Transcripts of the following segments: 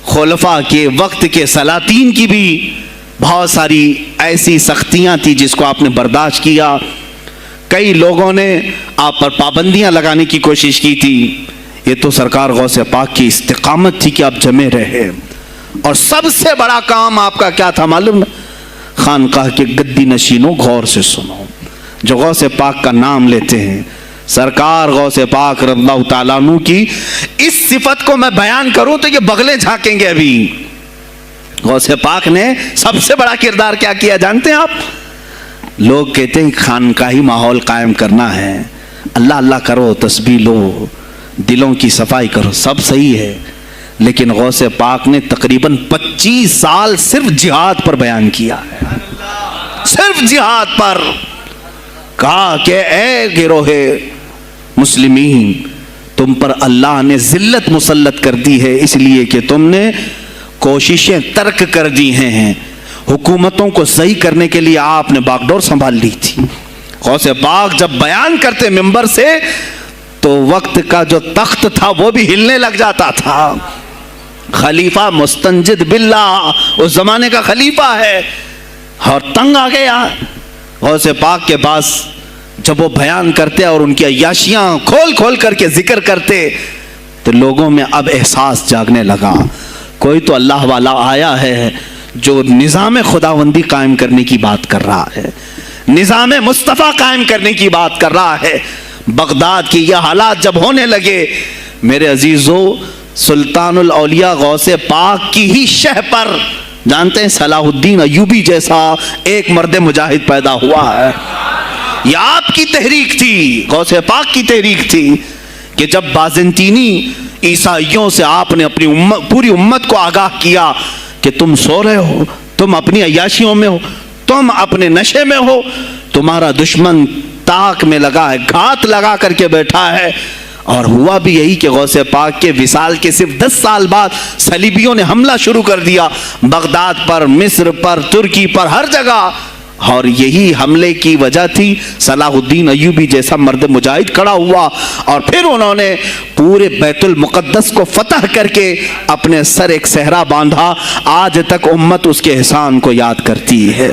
خلفاء کے وقت کے سلاطین کی بھی بہت ساری ایسی سختیاں تھی جس کو آپ نے برداشت کیا. کئی لوگوں نے آپ پر پابندیاں لگانے کی کوشش کی تھی. یہ تو سرکار غوث پاک کی استقامت تھی کہ آپ جمے رہے. اور سب سے بڑا کام آپ کا کیا تھا معلوم؟ خانقاہ کے گدی نشینوں غور سے سنو، جو غوث پاک کا نام لیتے ہیں، سرکار غوث پاک رضی اللہ تعالیٰ عنہ کی اس صفت کو میں بیان کروں تو یہ بغلیں جھانکیں گے. ابھی غوث پاک نے سب سے بڑا کردار کیا کیا جانتے ہیں آپ؟ لوگ کہتے ہیں خانقاہی ماحول قائم کرنا ہے، اللہ اللہ کرو، تسبیح لو، دلوں کی صفائی کرو، سب صحیح ہے. لیکن غوث پاک نے تقریباً 25 سال صرف جہاد پر بیان کیا ہے. صرف جہاد پر کہا کہ اے گروہ مسلمین، تم پر اللہ نے ذلت مسلط کر دی ہے اس لیے کہ تم نے کوششیں ترک کر دی ہیں. حکومتوں کو صحیح کرنے کے لیے آپ نے باغ ڈور سنبھال لی تھی. غوث پاک جب بیان کرتے منبر سے تو وقت کا جو تخت تھا وہ بھی ہلنے لگ جاتا تھا. خلیفہ مستنجد باللہ اس زمانے کا خلیفہ ہے اور تنگ آ گیا غوث پاک کے پاس. جب وہ بیان کرتے اور ان کی عیاشیاں کھول کھول کر کے ذکر کرتے تو لوگوں میں اب احساس جاگنے لگا، کوئی تو اللہ والا آیا ہے جو نظام خداوندی قائم کرنے کی بات کر رہا ہے، نظام مصطفیٰ قائم کرنے کی بات کر رہا ہے. بغداد کی یہ حالات جب ہونے لگے میرے عزیزو، سلطان الاولیاء غوث پاک کی ہی شہ پر جانتے ہیں صلاح الدین ایوبی جیسا ایک مرد مجاہد پیدا ہوا ہے. یہ آپ کی تحریک تھی، غوث پاک کی تحریک تھی کہ جب بازنطینی عیسائیوں سے آپ نے اپنی پوری امت کو آگاہ کیا کہ تم سو رہے ہو، تم اپنی عیاشیوں میں ہو، تم اپنے نشے میں ہو، تمہارا دشمن تاک میں لگا ہے، گھات لگا کر کے بیٹھا ہے. اور ہوا بھی یہی کہ غوث پاک کے وصال کے صرف 10 سال بعد صلیبیوں نے حملہ شروع کر دیا بغداد پر، مصر پر، ترکی پر، ہر جگہ. اور یہی حملے کی وجہ تھی صلاح الدین ایوبی جیسا مرد مجاہد کھڑا ہوا اور پھر انہوں نے پورے بیت المقدس کو فتح کر کے اپنے سر ایک صحرا باندھا. آج تک امت اس کے احسان کو یاد کرتی ہے.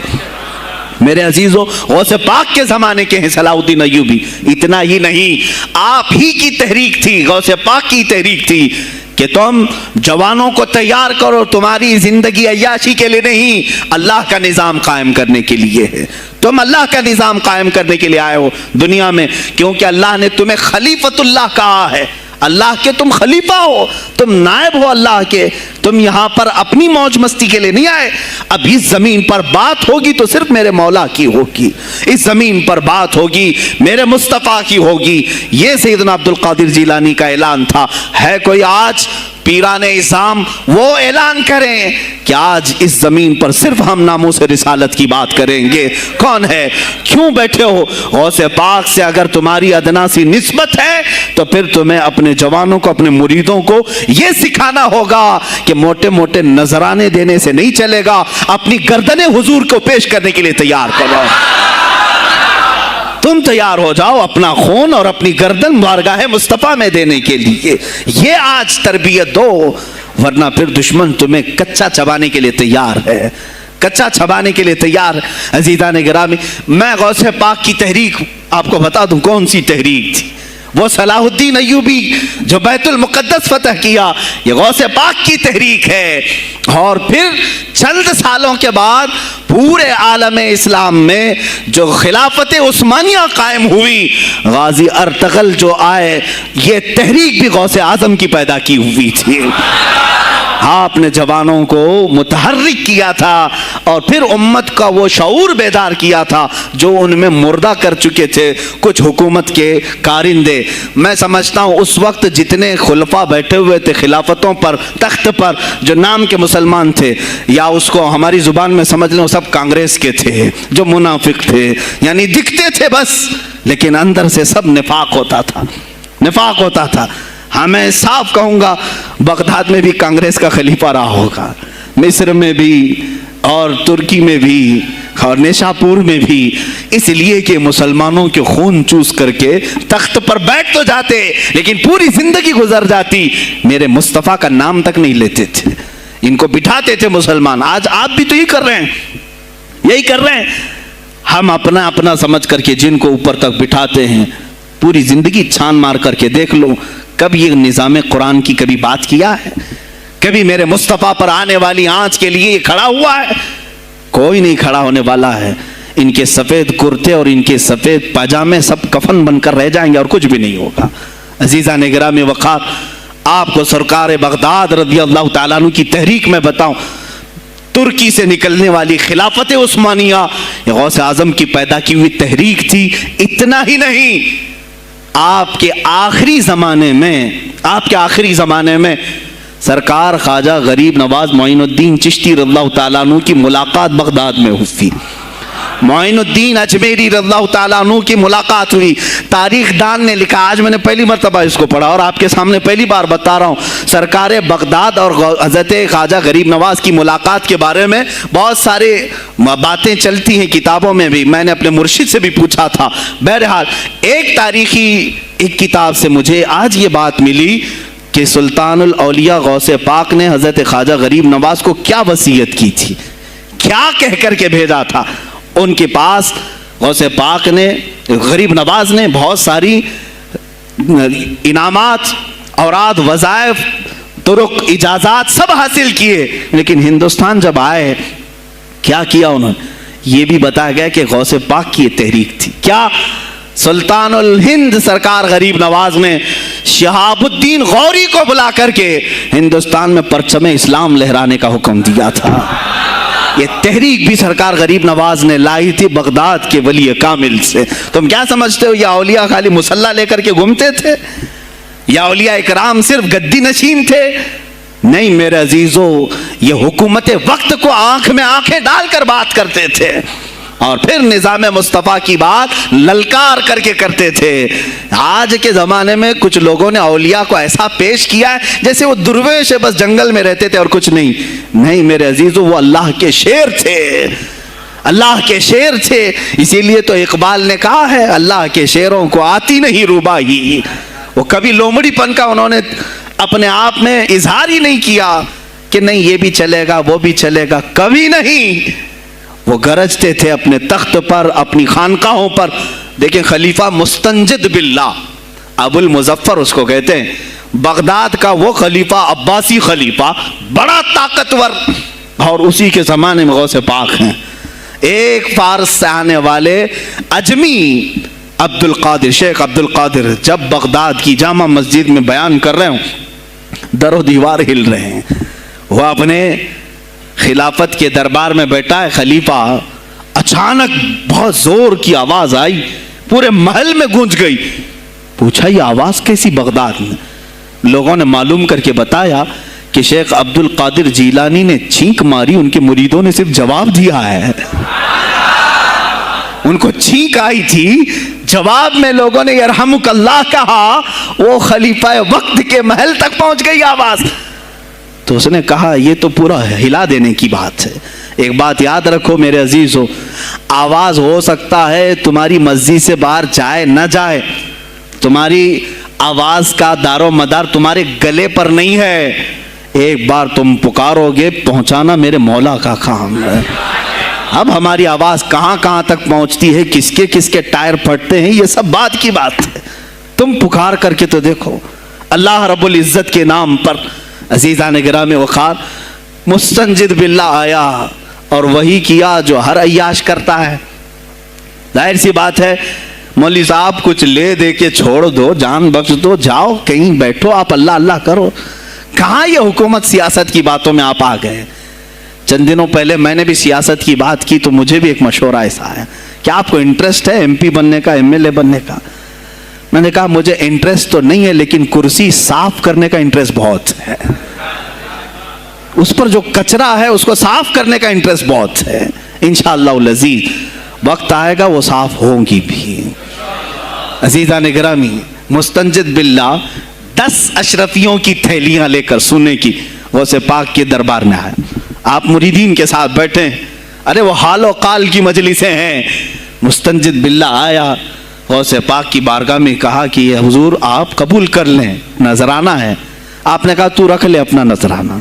میرے عزیزو، غوث پاک کے زمانے کے ہیں صلاح الدین ایوبی. اتنا ہی نہیں، آپ ہی کی تحریک تھی، غوث پاک کی تحریک تھی کہ تم جوانوں کو تیار کرو، تمہاری زندگی عیاشی کے لیے نہیں، اللہ کا نظام قائم کرنے کے لیے ہے. تم اللہ کا نظام قائم کرنے کے لیے آئے ہو دنیا میں، کیونکہ اللہ نے تمہیں خلیفۃ اللہ کہا ہے. اللہ کے تم خلیفہ ہو، تم نائب ہو اللہ کے. تم یہاں پر اپنی موج مستی کے لیے نہیں آئے. اب اس زمین پر بات ہوگی تو صرف میرے مولا کی ہوگی، اس زمین پر بات ہوگی میرے مصطفیٰ کی ہوگی. یہ سیدنا عبد القادر جیلانی کا اعلان تھا. ہے کوئی آج پیران اسلام وہ اعلان کریں کہ آج اس زمین پر صرف ہم ناموس رسالت کی بات کریں گے؟ کون ہے؟ کیوں بیٹھے ہو؟ غوث پاک سے اگر تمہاری ادنا سی نسبت ہے تو پھر تمہیں اپنے جوانوں کو، اپنے مریدوں کو یہ سکھانا ہوگا کہ موٹے موٹے نذرانے دینے سے نہیں چلے گا، اپنی گردنیں حضور کو پیش کرنے کے لیے تیار کرو. تم تیار ہو جاؤ اپنا خون اور اپنی گردن بارگاہ مصطفیٰ میں دینے کے لیے. یہ آج تربیت دو، ورنہ پھر دشمن تمہیں کچا چبانے کے لیے تیار ہے، کچا چبانے کے لیے تیار. عزیزان گرامی، میں غوث پاک کی تحریک آپ کو بتا دوں کون سی تحریک تھی. وہ صلاح الدین ایوبی جو بیت المقدس فتح کیا، یہ غوث پاک کی تحریک ہے. اور پھر چند سالوں کے بعد پورے عالم اسلام میں جو خلافت عثمانیہ قائم ہوئی، غازی ارطغرل جو آئے، یہ تحریک بھی غوث اعظم کی پیدا کی ہوئی تھی. آپ نے جوانوں کو متحرک کیا تھا اور پھر امت کا وہ شعور بیدار کیا تھا جو ان میں مردہ کر چکے تھے کچھ حکومت کے کارندے. میں سمجھتا ہوں اس وقت جتنے خلفاء بیٹھے ہوئے تھے خلافتوں پر، تخت پر، جو نام کے مسلمان تھے، یا اس کو ہماری زبان میں سمجھ لیں سب کانگریس کے تھے، جو منافق تھے، یعنی دکھتے تھے بس، لیکن اندر سے سب نفاق ہوتا تھا، نفاق ہوتا تھا. ہاں میں صاف کہوں گا، بغداد میں بھی کانگریس کا خلیفہ رہا ہوگا، مصر میں بھی اور ترکی میں بھی اور نیشاپور میں بھی، اس لیے کہ مسلمانوں کے خون چوس کر کے تخت پر بیٹھ تو جاتے لیکن پوری زندگی گزر جاتی، میرے مصطفیٰ کا نام تک نہیں لیتے تھے. ان کو بٹھاتے تھے مسلمان. آج آپ بھی تو یہی کر رہے ہیں, یہی کر رہے ہیں. ہم اپنا اپنا سمجھ کر کے جن کو اوپر تک بٹھاتے ہیں, پوری زندگی چھان مار کر کے دیکھ لو, کبھی یہ نظام قرآن کی کبھی بات کیا ہے؟ کبھی میرے مصطفیٰ پر آنے والی آنچ کے لیے یہ کھڑا ہوا ہے؟ کوئی نہیں کھڑا ہونے والا ہے. ان کے سفید کرتے اور ان کے سفید پاجامے سب کفن بن کر رہ جائیں گے اور کچھ بھی نہیں ہوگا. عزیزان گرامی وقار, آپ کو سرکار بغداد رضی اللہ تعالیٰ عنہ کی تحریک میں بتاؤں, ترکی سے نکلنے والی خلافت عثمانیہ یہ غوث اعظم کی پیدا کی ہوئی تحریک تھی. اتنا ہی نہیں, آپ کے آخری زمانے میں سرکار خواجہ غریب نواز معین الدین چشتی رضی اللہ تعالیٰ عنہ کی ملاقات بغداد میں ہوئی. معین الدین اجمیری رضی اللہ تعالیٰ عنہ کی ملاقات ہوئی. تاریخ دان نے لکھا, آج میں نے پہلی مرتبہ اس کو پڑھا اور آپ کے سامنے پہلی بار بتا رہا ہوں, سرکار بغداد اور حضرت خواجہ غریب نواز کی ملاقات کے بارے میں بہت سارے باتیں چلتی ہیں کتابوں میں بھی, میں نے اپنے مرشد سے بھی پوچھا تھا. بہرحال ایک تاریخی ایک کتاب سے مجھے آج یہ بات ملی کہ سلطان الاولیاء غوث پاک نے حضرت خواجہ غریب نواز کو کیا وصیت کی تھی, کیا کہہ کر کے بھیجا تھا. ان کے پاس غوث پاک نے, غریب نواز نے بہت ساری انعامات, اوراد, وظائف, طرق, اجازات سب حاصل کیے, لیکن ہندوستان جب آئے کیا کیا انہوں نے؟ یہ بھی بتایا گیا کہ غوث پاک کی یہ تحریک تھی. کیا؟ سلطان الہند سرکار غریب نواز نے شہاب الدین غوری کو بلا کر کے ہندوستان میں پرچم اسلام لہرانے کا حکم دیا تھا. یہ تحریک بھی سرکار غریب نواز نے لائی تھی بغداد کے ولی کامل سے. تم کیا سمجھتے ہو یہ اولیاء خالی مسلح لے کر کے گھومتے تھے؟ یا اولیاء اکرام صرف گدی نشین تھے؟ نہیں میرے عزیزو, یہ حکومت وقت کو آنکھ میں آنکھیں ڈال کر بات کرتے تھے اور پھر نظام مصطفیٰ کی بات للکار کر کے کرتے تھے. آج کے زمانے میں کچھ لوگوں نے اولیاء کو ایسا پیش کیا ہے جیسے وہ درویش بس جنگل میں رہتے تھے اور کچھ نہیں. نہیں میرے عزیزو, وہ اللہ کے شیر تھے, اللہ کے شیر تھے. اسی لیے تو اقبال نے کہا ہے اللہ کے شیروں کو آتی نہیں روباہی. وہ کبھی لومڑی پن کا انہوں نے اپنے آپ میں اظہار ہی نہیں کیا کہ نہیں یہ بھی چلے گا وہ بھی چلے گا, کبھی نہیں. وہ گرجتے تھے اپنے تخت پر, اپنی خانقاہوں پر. دیکھیں خلیفہ مستنجد باللہ, ابو المظفر اس کو کہتے ہیں, بغداد کا وہ خلیفہ, عباسی خلیفہ, بڑا طاقتور, اور اسی کے زمانے میں غوث پاک ہیں. ایک فارس سے آنے والے اجمی عبد القادر, شیخ عبد القادر, جب بغداد کی جامع مسجد میں بیان کر رہے ہوں, در و دیوار ہل رہے ہیں. وہ اپنے خلافت کے دربار میں بیٹھا ہے خلیفہ, اچانک بہت زور کی آواز آئی, پورے محل میں گونج گئی. پوچھا یہ آواز کیسی بغداد میں؟ لوگوں نے معلوم کر کے بتایا کہ شیخ عبد القادر جیلانی نے چھینک ماری, ان کے مریدوں نے صرف جواب دیا ہے. ان کو چھینک آئی تھی, جواب میں لوگوں نے یرحمک اللہ کہا, وہ خلیفہ وقت کے محل تک پہنچ گئی آواز. تو اس نے کہا یہ تو پورا ہلا دینے کی بات ہے. ایک بات یاد رکھو میرے عزیزو, آواز ہو سکتا ہے تمہاری مسجد سے باہر جائے نہ جائے, تمہاری آواز کا دار و مدار تمہارے گلے پر نہیں ہے. ایک بار تم پکارو گے, پہنچانا میرے مولا کا کام ہے. اب ہماری آواز کہاں کہاں تک پہنچتی ہے, کس کے ٹائر پھٹتے ہیں, یہ سب بات کی بات ہے. تم پکار کر کے تو دیکھو اللہ رب العزت کے نام پر. عزیزان گرامی وقار, مستنجد باللہ آیا اور وہی کیا جو ہر عیاش کرتا ہے. ظاہر سی بات ہے, مولوی صاحب کچھ لے دے کے چھوڑ دو, جان بخش دو, جاؤ کہیں بیٹھو, آپ اللہ اللہ کرو. کہاں یہ حکومت سیاست کی باتوں میں آپ آ گئے؟ چند دنوں پہلے میں نے بھی سیاست کی بات کی تو مجھے بھی ایک مشورہ ایسا آیا کہ آپ کو انٹرسٹ ہے ایم پی بننے کا, ایم ایل اے بننے کا؟ میں نے کہا مجھے انٹرسٹ تو نہیں ہے, لیکن کرسی صاف کرنے کا انٹرسٹ بہت ہے. اس پر جو کچرا ہے اس کو صاف کرنے کا انٹرسٹ بہت ہے. انشاءاللہ العزیز وقت آئے گا وہ صاف ہوں گی بھی. عزیزان گرامی, مستنجد باللہ 10 اشرفیوں کی تھیلیاں لے کر سونے کی غوث پاک کے دربار میں آئے. آپ مریدین کے ساتھ بیٹھے, ارے وہ حال و قال کی مجلسیں ہیں. مستنجد باللہ آیا, غوث پاک کی بارگاہ میں کہا کہ حضور آپ قبول کر لیں, نذرانہ ہے. آپ نے کہا تو رکھ لے اپنا نذرانہ.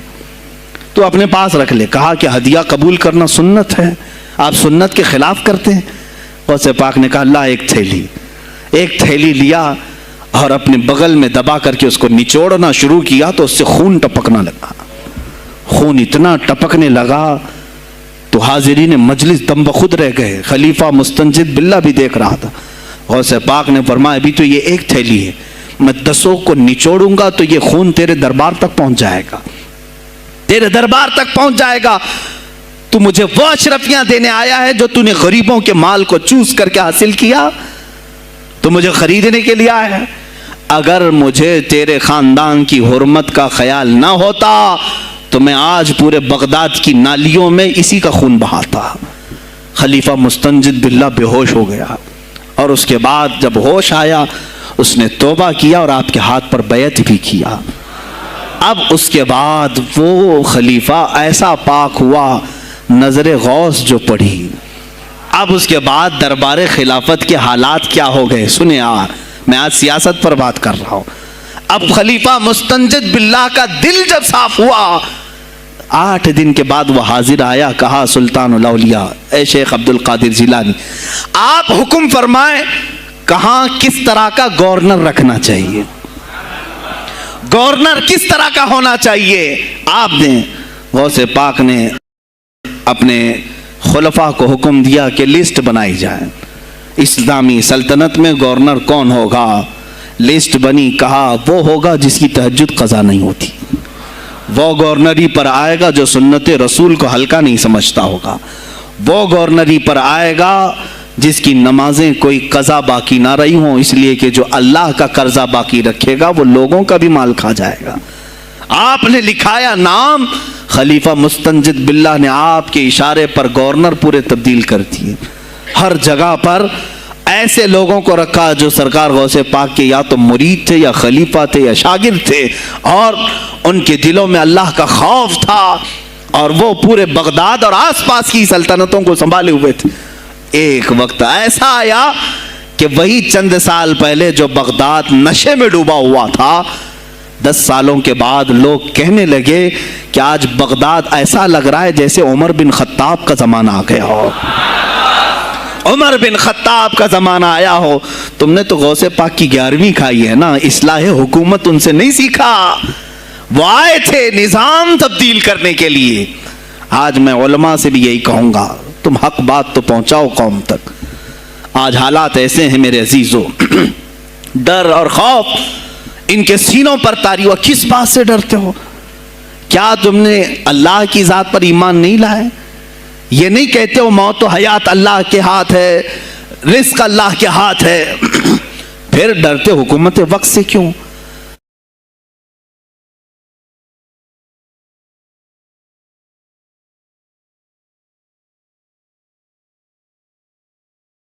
تو اپنے پاس رکھ لے. کہا کہ ہدیہ قبول کرنا سنت ہے, آپ سنت کے خلاف کرتے ہیں. غوث پاک نے کہا اللہ ایک تھیلی لیا اور اپنے بغل میں دبا کر کے اس کو نچوڑنا شروع کیا تو اس سے خون ٹپکنا لگا. خون اتنا ٹپکنے لگا تو حاضرین مجلس دم بخود رہ گئے. خلیفہ مستنجد باللہ بھی دیکھ رہا تھا. غوث پاک نے فرمایا ابھی تو یہ ایک تھیلی ہے, میں 10 کو نچوڑوں گا تو یہ خون تیرے دربار تک پہنچ جائے گا, تیرے دربار تک پہنچ جائے گا. تو مجھے وہ اشرفیاں دینے آیا ہے جو تو نے غریبوں کے مال کو چوس کر کے حاصل کیا, تو مجھے خریدنے کے لیے آیا ہے. اگر مجھے تیرے خاندان کی حرمت کا خیال نہ ہوتا تو میں آج پورے بغداد کی نالیوں میں اسی کا خون بہاتا. خلیفہ مستنجد باللہ بے ہوش ہو گیا, اور اس کے بعد جب ہوش آیا اس نے توبہ کیا اور آپ کے ہاتھ پر بیعت بھی کیا. اب اس کے بعد وہ خلیفہ ایسا پاک ہوا, نظر غوث جو پڑی. اب اس کے بعد دربار خلافت کے حالات کیا ہو گئے سنیں. میں آج سیاست پر بات کر رہا ہوں. اب خلیفہ مستنجد باللہ کا دل جب صاف ہوا, 8 دن کے بعد وہ حاضر آیا. کہا سلطان الاولیاء اے شیخ عبد القادر جیلانی, آپ حکم فرمائیں کہاں کس طرح کا گورنر رکھنا چاہیے, گورنر کس طرح کا ہونا چاہیے آپ نے. غوث پاک نے اپنے خلفاء کو حکم دیا کہ لسٹ بنائی جائے, اسلامی سلطنت میں گورنر کون ہوگا. لسٹ بنی. کہا وہ ہوگا جس کی تہجد قضا نہیں ہوتی, وہ گورنری پر آئے گا جو سنت رسول کو ہلکا نہیں سمجھتا ہوگا, وہ گورنری پر آئے گا جس کی نمازیں کوئی قضا باقی نہ رہی ہوں, اس لیے کہ جو اللہ کا قرضہ باقی رکھے گا وہ لوگوں کا بھی مال کھا جائے گا. آپ نے لکھایا نام, خلیفہ مستنجد باللہ نے آپ کے اشارے پر گورنر پورے تبدیل کر دیے. ہر جگہ پر ایسے لوگوں کو رکھا جو سرکار غوث پاک کے یا تو مرید تھے یا خلیفہ تھے یا شاگرد تھے, اور ان کے دلوں میں اللہ کا خوف تھا, اور وہ پورے بغداد اور آس پاس کی سلطنتوں کو سنبھالے ہوئے تھے. ایک وقت ایسا آیا کہ وہی چند سال پہلے جو بغداد نشے میں ڈوبا ہوا تھا, 10 سالوں کے بعد لوگ کہنے لگے کہ آج بغداد ایسا لگ رہا ہے جیسے عمر بن خطاب کا زمانہ آ گیا ہو, عمر بن خطاب کا زمانہ آیا ہو. تم نے تو غوث پاک کی 11ویں کھائی ہے نا, اصلاح حکومت ان سے نہیں سیکھا, وہ آئے تھے نظام تبدیل کرنے کے لیے. آج میں علماء سے بھی یہی کہوں گا, تم حق بات تو پہنچاؤ قوم تک. آج حالات ایسے ہیں میرے عزیزوں, ڈر اور خوف ان کے سینوں پر طاری ہوا. کس بات سے ڈرتے ہو؟ کیا تم نے اللہ کی ذات پر ایمان نہیں لائے؟ یہ نہیں کہتے ہو موت و حیات اللہ کے ہاتھ ہے, رزق اللہ کے ہاتھ ہے, پھر ڈرتے حکومت وقت سے کیوں؟